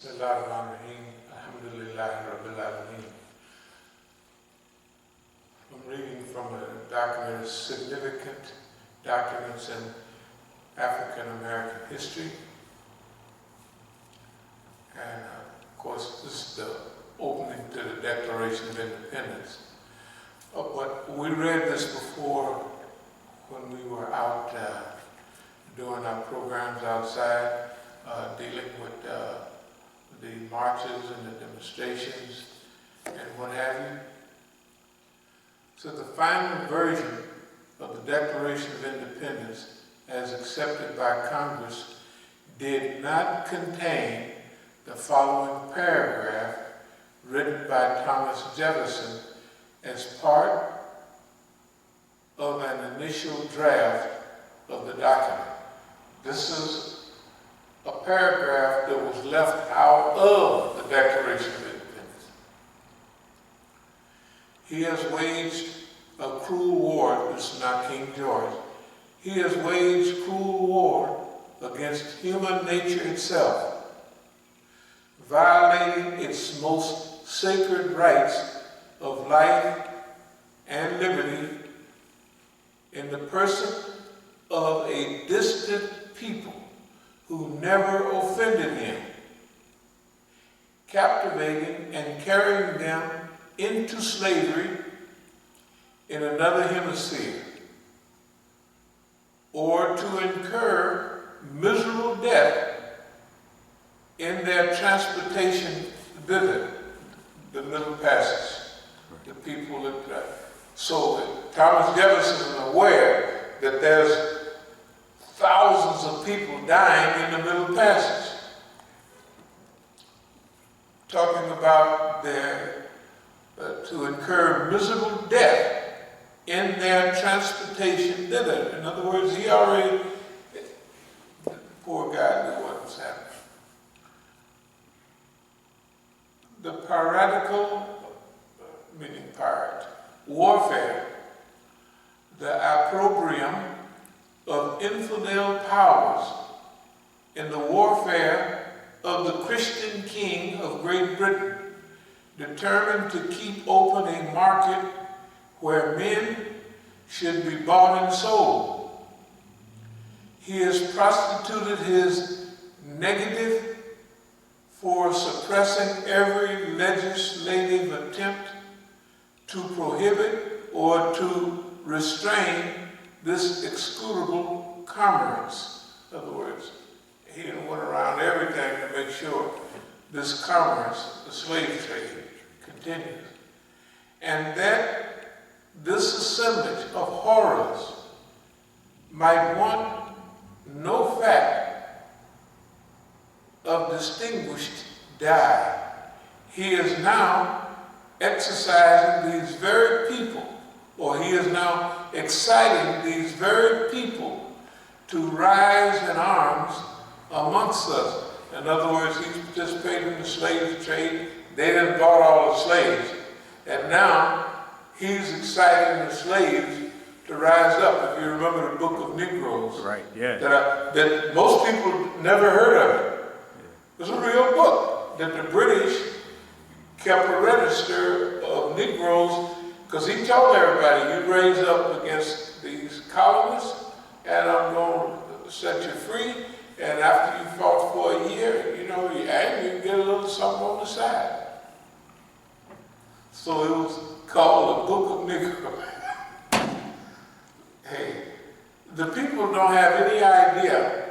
Bismillahirrahmanirrahim. Alhamdulillahi Rabbil Alameen. I'm reading from a document of significant documents in African American history. And of course, this is the opening to the Declaration of Independence. But we read this before when we were out doing our programs outside, dealing with the marches and the demonstrations and what have you. So the final version of the Declaration of Independence, as accepted by Congress, did not contain the following paragraph written by Thomas Jefferson as part of an initial draft of the document. This is a paragraph that was left out of the Declaration of Independence. He has waged a cruel war, this is not King George, he has waged cruel war against human nature itself, violating its most sacred rights of life and liberty in the person of a distant people who never offended him, captivating and carrying them into slavery in another hemisphere, or to incur miserable death in their transportation thither, the Middle Passage, the people that, so Thomas Jefferson is aware that there's thousands of people dying in the Middle Passage. Talking about their, to incur miserable death in their transportation thither. In other words, he already, poor guy knew what was happening. The piratical, meaning pirate, warfare, the opprobrium of infidel powers in the warfare of the Christian king of Great Britain, determined to keep open a market where men should be bought and sold. He has prostituted his negative for suppressing every legislative attempt to prohibit or to restrain this execrable commerce. In other words, he went around everything to make sure this commerce, the slave trade, continues. And that this assemblage of horrors might want no fact of distinguished die. He is now exercising these very people, or he is now exciting these very people to rise in arms amongst us. In other words, he's participating in the slave trade. They done bought all the slaves. And now he's exciting the slaves to rise up. If you remember the Book of Negroes. Right, yeah. That most people never heard of it. It was a real book that the British kept a register of Negroes, because he told everybody, you raise up against these colonists, and I'm going to set you free, and after you fought for a year, you know, you get a little something on the side. So it was called the Book of Negroes. Hey, the people don't have any idea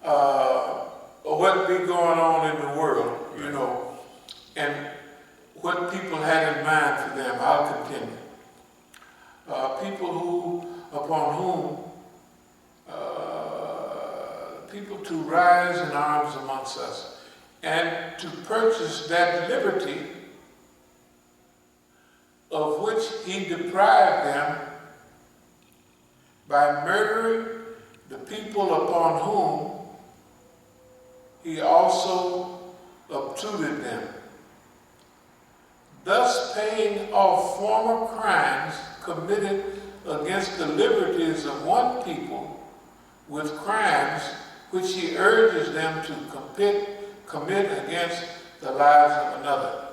of what be going on in the world, you know, and what people had in mind for them. I'll continue. People upon whom people to rise in arms amongst us and to purchase that liberty of which he deprived them by murdering the people upon whom he also obtruded them, thus paying off former crimes committed against the liberties of one people with crimes which he urges them to commit commit against the lives of another.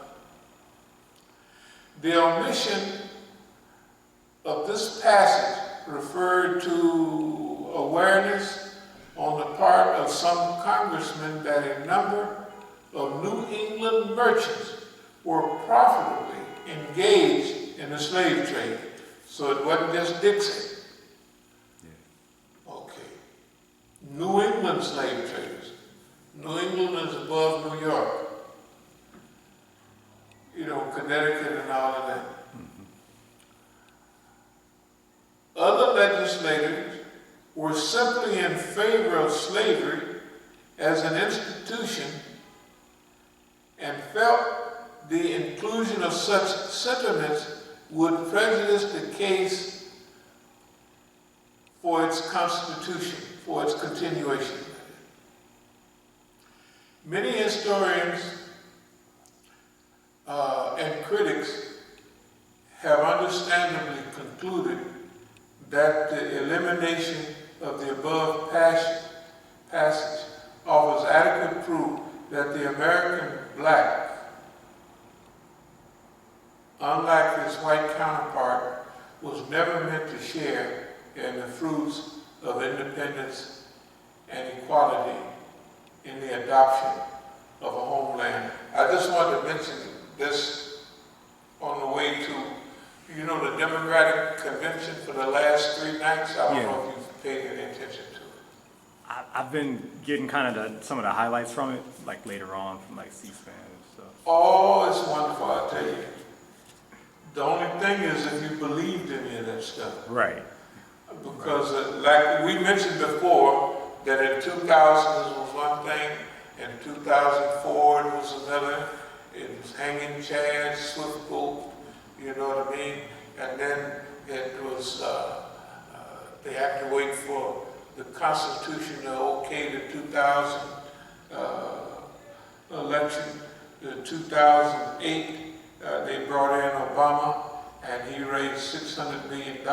The omission of this passage referred to awareness on the part of some congressmen that a number of New England merchants were profitably engaged in the slave trade. So it wasn't just Dixie. Okay. New England slave traders. New England is above New York. You know, Connecticut and all of that. Other legislators were simply in favor of slavery as an institution and felt the inclusion of such sentiments would prejudice the case for its constitution, for its continuation. Many historians and critics have understandably concluded that the elimination of the above passage offers adequate proof that the American black, unlike his white counterpart, was never meant to share in the fruits of independence and equality in the adoption of a homeland. I just wanted to mention this on the way to, you know, the Democratic Convention for the last 3 nights. I don't know if you've paid any attention to it. I've been getting kind of some of the highlights from it, like later on from like C-SPAN and stuff. Oh, it's wonderful, I tell you. The only thing is if you believed in any of that stuff. Right. Because like we mentioned before, that in 2000 was one thing, in 2004 it was another. It was hanging chads, swift boat, you know what I mean? And then it was, they had to wait for the Constitution to okay the 2000 election. The 2008, they brought in Obama, and he raised $600 million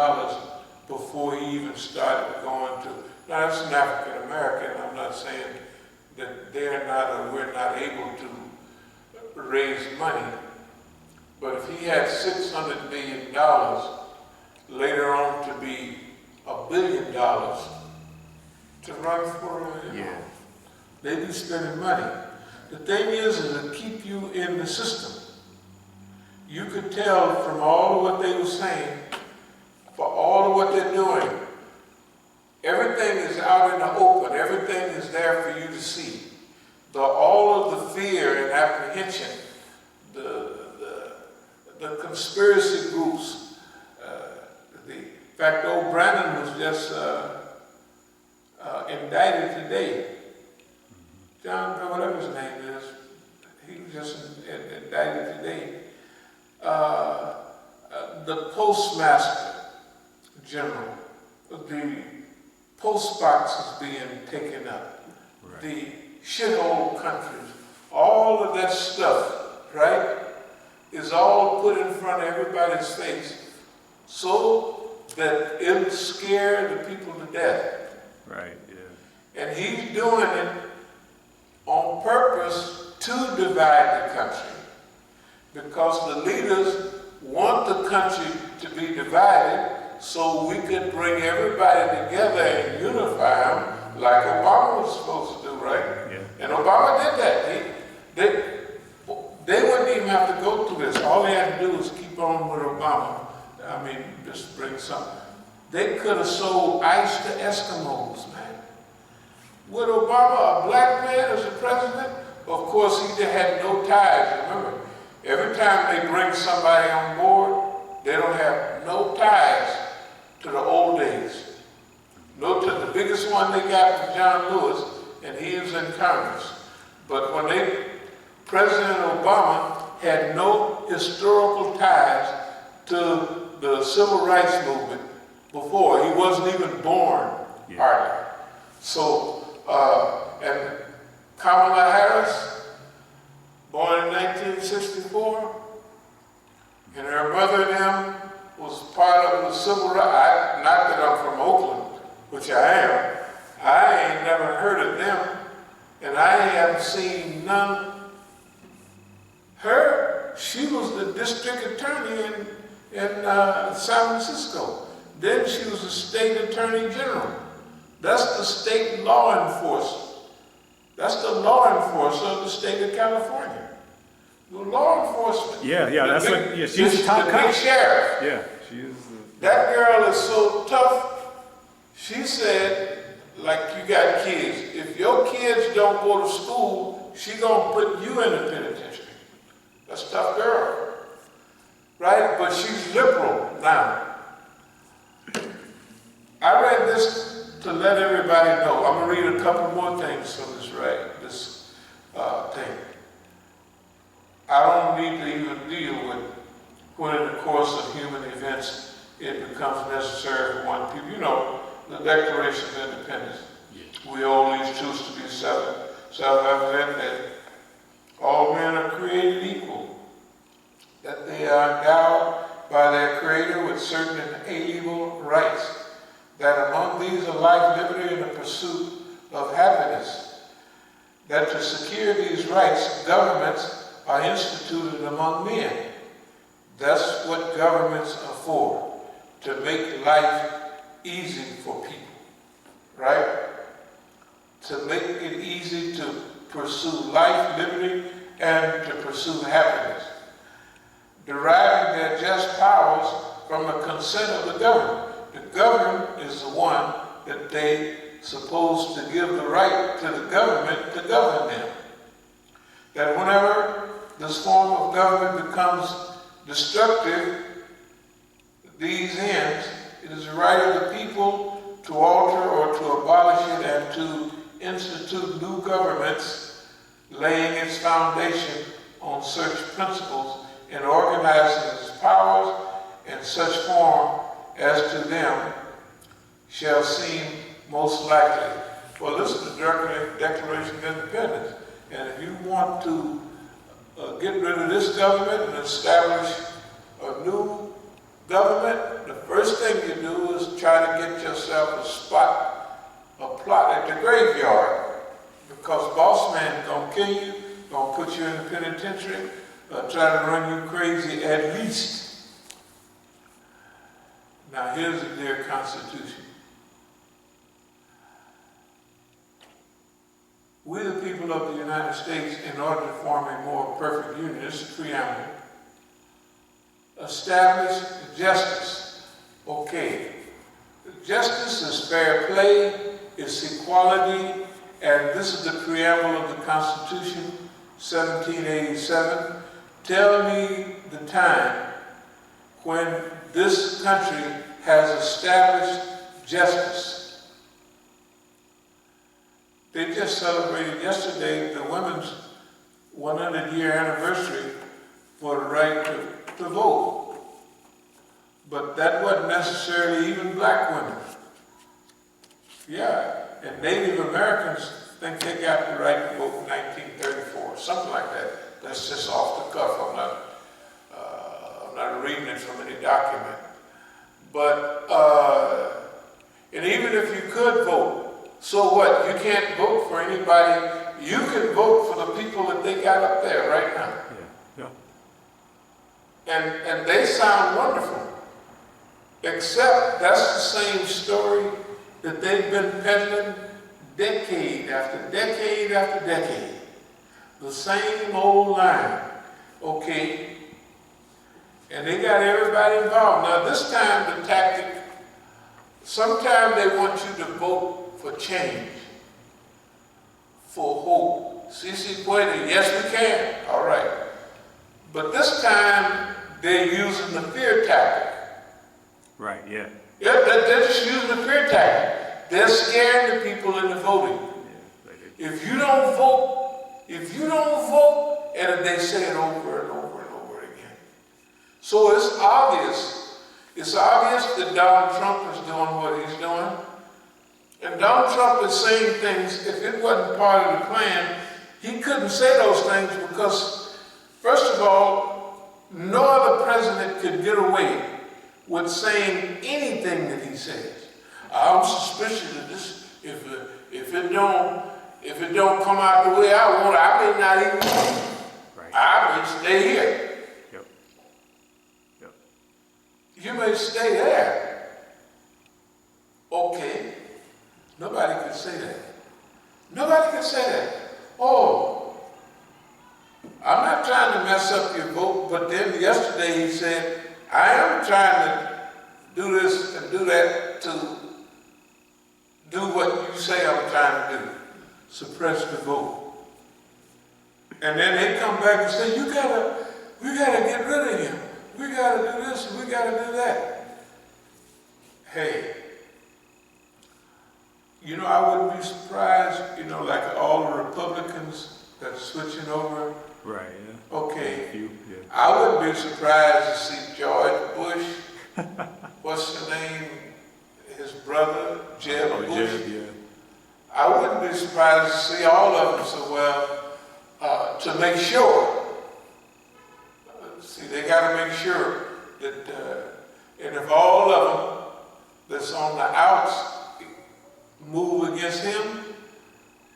before he even started going to. Now that's an African American. I'm not saying that they're not or we're not able to raise money, but if he had $600 million later on to be $1 billion to run for, they be spending money. The thing is to keep you in the system. You could tell from all of what they were saying, for all of what they're doing, everything is out in the open. Everything is there for you to see. All of the fear and apprehension, the conspiracy groups. In fact, old Brandon was just indicted today. John, whatever his name is, he was just indicted today. The Postmaster General, the post box is being taken up. Right. The shithole countries, all of that stuff, right, is all put in front of everybody's face so that it'll scare the people to death. Right, yeah. And he's doing it on purpose to divide the country, because the leaders want the country to be divided so we can bring everybody together and unify them like Obama was supposed to do, right? Yeah. And Obama did that. They wouldn't even have to go through this. All they had to do was keep on with Obama. I mean, just bring something. They could have sold ice to Eskimos, man. With Obama, a black man as the president, of course he had no ties. Remember, every time they bring somebody on board, they don't have no ties to the old days. No, to the biggest one they got was John Lewis, and he was in Congress. But when President Obama had no historical ties to the civil rights movement before. He wasn't even born, hardly. So, and Kamala Harris, born in 1964, and her mother and them was part of the civil rights. Not that I'm from Oakland, which I am. I ain't never heard of them And I have seen none. She was the district attorney in San Francisco. Then she was the state attorney general. That's the state law enforcer. That's the law enforcer of the state of California. The law enforcement. She's the top cop. Big sheriff. Yeah, she is. That girl is so tough. She said, like, you got kids. If your kids don't go to school, she gonna put you in the penitentiary. That's a tough girl, right? But she's liberal now. I read this to let everybody know. I'm gonna read a couple more things from this thing. I don't need to even deal with when in the course of human events it becomes necessary for one people. You know, the Declaration of Independence. Yeah. We all these truths to be self-evident that all men are created equal, that they are endowed by their Creator with certain inalienable rights, that among these are life, liberty, and the pursuit of happiness, that to secure these rights, governments are instituted among men. That's what governments are for, to make life easy for people, right? To make it easy to pursue life, liberty, and to pursue happiness. Deriving their just powers from the consent of the government. The government is the one that they supposed to give the right to the government to govern them. That whenever this form of government becomes destructive, these ends, it is the right of the people to alter or to abolish it and to institute new governments, laying its foundation on such principles and organizing its powers in such form as to them shall seem most likely. Well, this is the Declaration of Independence. And if you want to get rid of this government and establish a new government, the first thing you do is try to get yourself a plot at the graveyard, because boss man gonna kill you, gonna put you in the penitentiary, try to run you crazy at least. Now here's their Constitution. We the people of the United States, in order to form a more perfect union, this is the preamble, establish justice. Okay. Justice is fair play, it's equality, and this is the preamble of the Constitution, 1787. Tell me the time when this country has established justice. They just celebrated yesterday the women's 100-year anniversary for the right to vote. But that wasn't necessarily even black women. Yeah, and Native Americans think they got the right to vote in 1934, something like that. That's just off the cuff. I'm not reading it from any document. But, and even if you could vote, so what? You can't vote for anybody. You can vote for the people that they got up there right now. Yeah. And they sound wonderful. Except that's the same story that they've been peddling decade after decade after decade. The same old line. Okay. And they got everybody involved. Now this time the tactic, sometimes they want you to vote for change, for hope. CC Puente, yes we can, all right. But this time they're using the fear tactic. Right, yeah. Yeah, they're just using the fear tactic. They're scaring the people into voting. Yeah, if you don't vote, and they say it over and over and over again. So it's obvious that Donald Trump is doing what he's doing. And Donald Trump is saying things, if it wasn't part of the plan, he couldn't say those things because, first of all, no other president could get away with saying anything that he says. I'm suspicious of this. If it don't If it don't come out the way I want it, I may not even want it. Right. I may stay here. Yep. Yep. You may stay there. Okay. Nobody can say that. Nobody can say that. Oh, I'm not trying to mess up your vote, but then yesterday he said, I am trying to do this and do that to do what you say I'm trying to do. Suppress the vote. And then they come back and say, we gotta get rid of him. We gotta do this and we gotta do that. Hey, I wouldn't be surprised, like all the Republicans that's switching over. Right, yeah. Okay. Yeah. I wouldn't be surprised to see George Bush, what's the name, his brother, Jeb Bush. Jeb, yeah. I wouldn't be surprised to see all of them so well, to make sure. See, they got to make sure that, and if all of them that's on the outs move against him,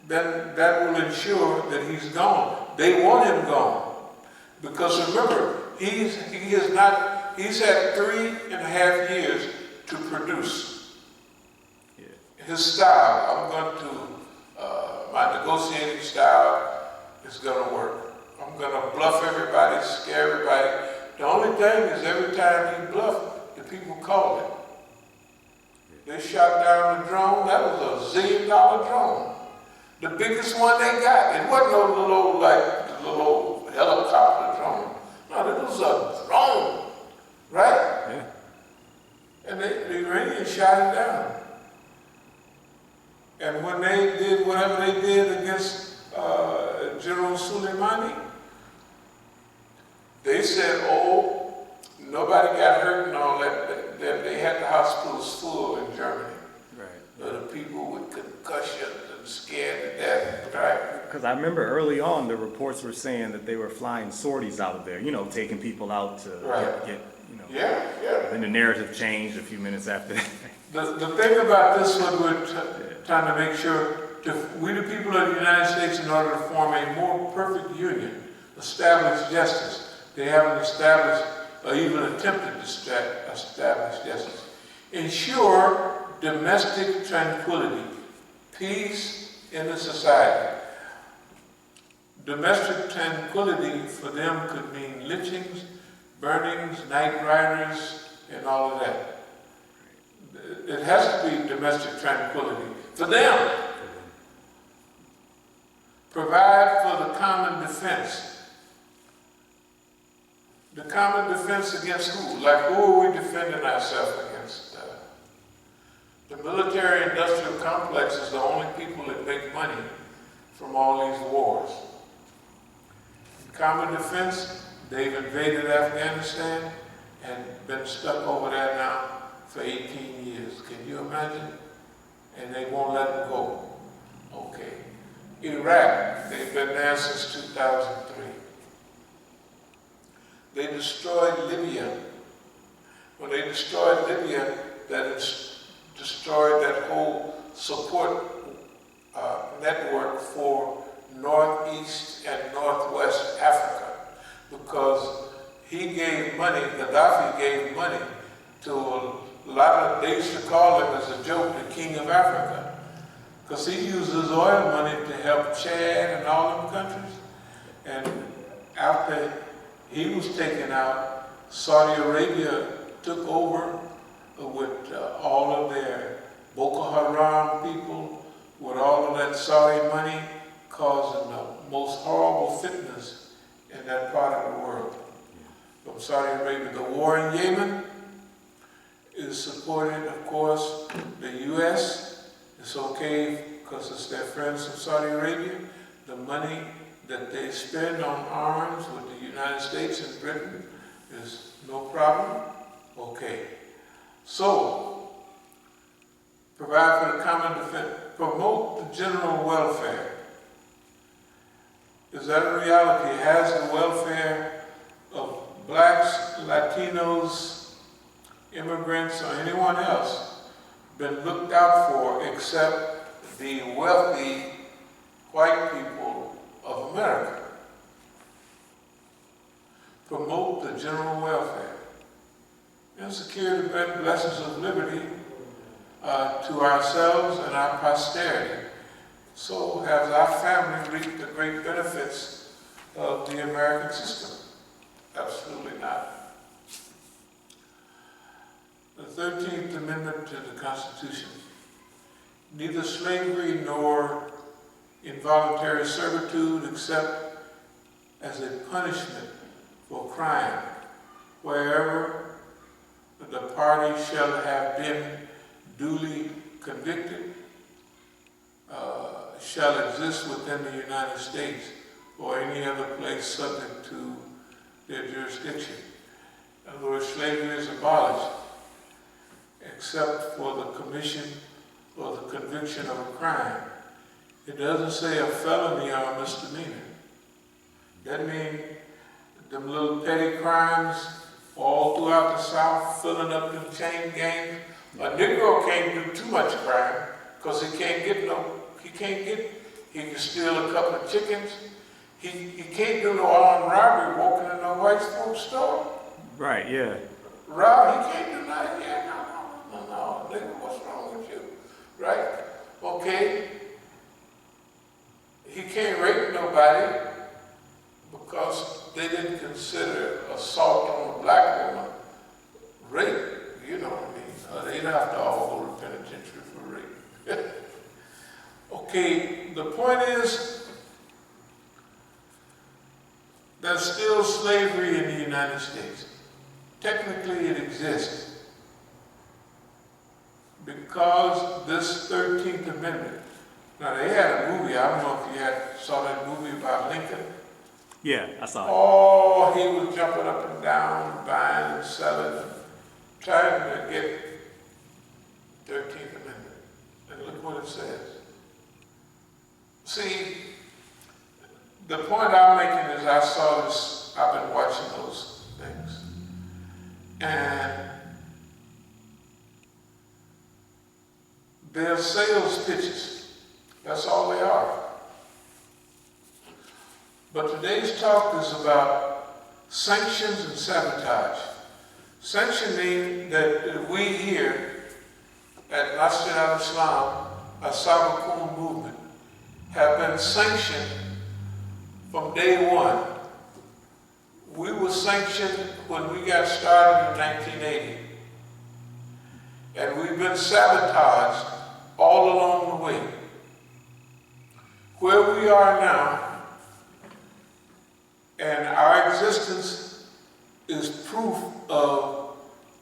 then that will ensure that he's gone. They want him gone. Because remember, he's had 3.5 years to produce. Yeah. His style, my negotiating style is going to work. I'm going to bluff everybody, scare everybody. The only thing is every time he bluffed, the people called it. They shot down the drone. That was a $1 zillion drone. The biggest one they got. It wasn't no little old helicopter drone. No, it was a drone, right? Yeah. And the Iranians shot it down. And when they did whatever they did against General Soleimani, they said, oh, nobody got hurt and all that. Then they had the hospitals full in Germany. Right. The people with concussions and scared to death, right? Because I remember early on the reports were saying that they were flying sorties out of there, taking people out to get. Yeah. Then the narrative changed a few minutes after that. The thing about this one, we're trying to make sure, we the people of the United States, in order to form a more perfect union, establish justice. They haven't established or even attempted to establish justice. Ensure domestic tranquility, peace in the society. Domestic tranquility for them could mean lynchings, burnings, night riders, and all of that. It has to be domestic tranquility for them. Provide for the common defense. The common defense against who? Like, who are we defending ourselves against? The military-industrial complex is the only people that make money from all these wars. Common defense, they've invaded Afghanistan and been stuck over there now for 18 years. Can you imagine? And they won't let them go. Okay. Iraq, they've been there since 2003. They destroyed Libya. When they destroyed Libya, that destroyed that whole support network for Northeast and Northwest Africa, because he gave money, Gaddafi gave money to a lot of, they used to call him as a joke, the King of Africa, because he uses oil money to help Chad and all them countries. And after he was taken out, Saudi Arabia took over with all of their Boko Haram people, with all of that Saudi money, causing the most horrible fitness in that part of the world. From Saudi Arabia, the war in Yemen is supported, of course, the U.S. It's okay because it's their friends from Saudi Arabia. The money that they spend on arms with the United States and Britain is no problem. Okay. So, provide for the common defense. Promote the general welfare. Is that a reality? Has the welfare of blacks, Latinos, immigrants, or anyone else been looked out for except the wealthy white people of America. Promote the general welfare and secure the blessings of liberty to ourselves and our posterity. So has our family reaped the great benefits of the American system? Absolutely not. The 13th Amendment to the Constitution. Neither slavery nor involuntary servitude except as a punishment for crime, wherever the party shall have been duly convicted, shall exist within the United States or any other place subject to their jurisdiction. In other words, slavery is abolished, except for the commission or the conviction of a crime. It doesn't say a felony or a misdemeanor. That means them little petty crimes all throughout the South, filling up them chain gangs. A Negro can't do too much crime because he can steal a couple of chickens. He can't do no armed robbery walking in no white folks store. Right, yeah. Rob, he can't do nothing. Yeah, no, nigga, what's wrong with you? Right? Okay. He can't rape nobody because they didn't consider assault on a black woman rape. You know what I mean? They'd have to all go to penitentiary for rape. Okay, the point is, there's still slavery in the United States. Technically, it exists because this 13th Amendment. Now, they had a movie. I don't know if you saw that movie about Lincoln. Yeah, I saw it. Oh, he was jumping up and down, buying and selling, and trying to get 13th Amendment. And look what it says. See, the point I'm making is I saw this, I've been watching those things. And they're sales pitches. That's all they are. But today's talk is about sanctions and sabotage. Sanction means that we here at Masjid al-Islam, As-Sabiqun movement, have been sanctioned from day one. We were sanctioned when we got started in 1980. And we've been sabotaged all along the way. Where we are now, and our existence is proof of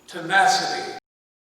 tenacity